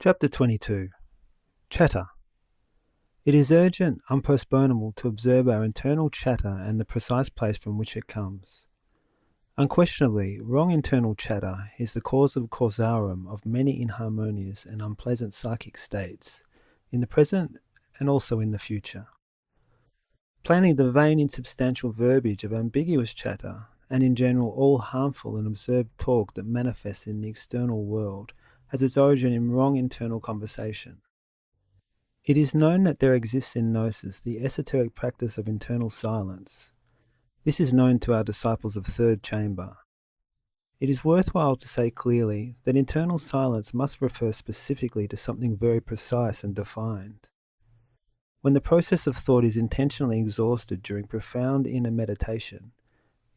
Chapter 22. Chatter. It is urgent, unpostponable to observe our internal chatter and the precise place from which it comes. Unquestionably, wrong internal chatter is the cause causarum of many inharmonious and unpleasant psychic states, in the present and also in the future. Plainly, the vain, insubstantial verbiage of ambiguous chatter, and in general all harmful and absurd talk that manifests in the external world, has its origin in wrong internal conversation. It is known that there exists in Gnosis the esoteric practice of internal silence. This is known to our disciples of Third Chamber. It is worthwhile to say clearly that internal silence must refer specifically to something very precise and defined. When the process of thought is intentionally exhausted during profound inner meditation,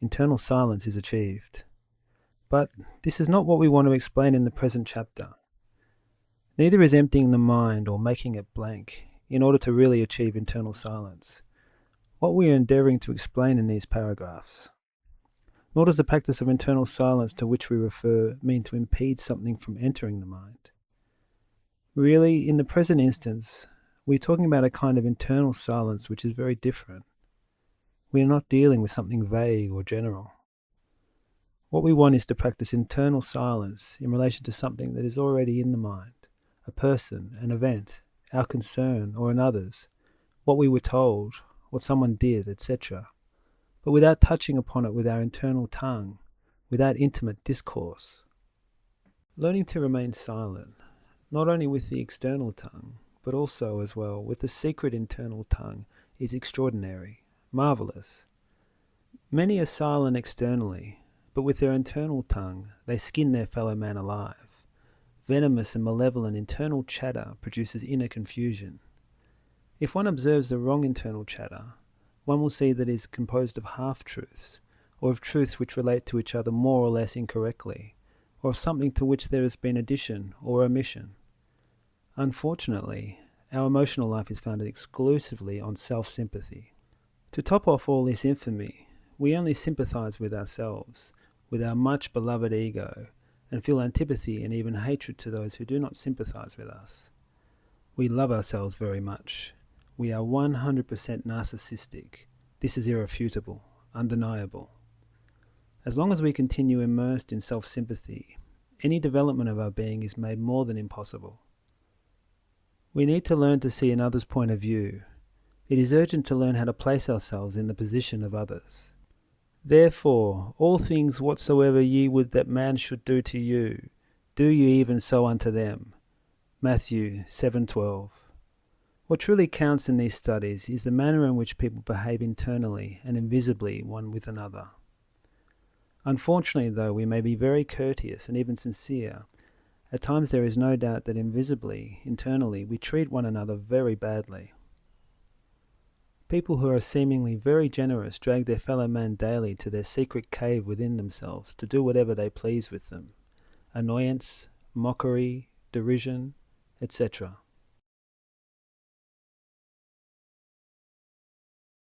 internal silence is achieved. But this is not what we want to explain in the present chapter. Neither is emptying the mind or making it blank in order to really achieve internal silence what we are endeavouring to explain in these paragraphs. Nor does the practice of internal silence to which we refer mean to impede something from entering the mind. Really, in the present instance, we are talking about a kind of internal silence which is very different. We are not dealing with something vague or general. What we want is to practice internal silence in relation to something that is already in the mind, a person, an event, our concern or another's, what we were told, what someone did, etc., but without touching upon it with our internal tongue, without intimate discourse. Learning to remain silent, not only with the external tongue, but also as well with the secret internal tongue, is extraordinary, marvellous. Many are silent externally, but with their internal tongue they skin their fellow man alive. Venomous and malevolent internal chatter produces inner confusion. If one observes the wrong internal chatter, one will see that it is composed of half-truths, or of truths which relate to each other more or less incorrectly, or of something to which there has been addition or omission. Unfortunately, our emotional life is founded exclusively on self-sympathy. To top off all this infamy, we only sympathize with ourselves, with our much beloved ego, and feel antipathy and even hatred to those who do not sympathize with us. We love ourselves very much. We are 100% narcissistic. This is irrefutable, undeniable. As long as we continue immersed in self-sympathy, any development of our being is made more than impossible. We need to learn to see another's point of view. It is urgent to learn how to place ourselves in the position of others. Therefore, all things whatsoever ye would that man should do to you, do you even so unto them. Matthew 7:12. What truly counts in these studies is the manner in which people behave internally and invisibly one with another. Unfortunately, though we may be very courteous and even sincere, at times there is no doubt that invisibly, internally, we treat one another very badly. People who are seemingly very generous drag their fellow man daily to their secret cave within themselves to do whatever they please with them. Annoyance, mockery, derision, etc.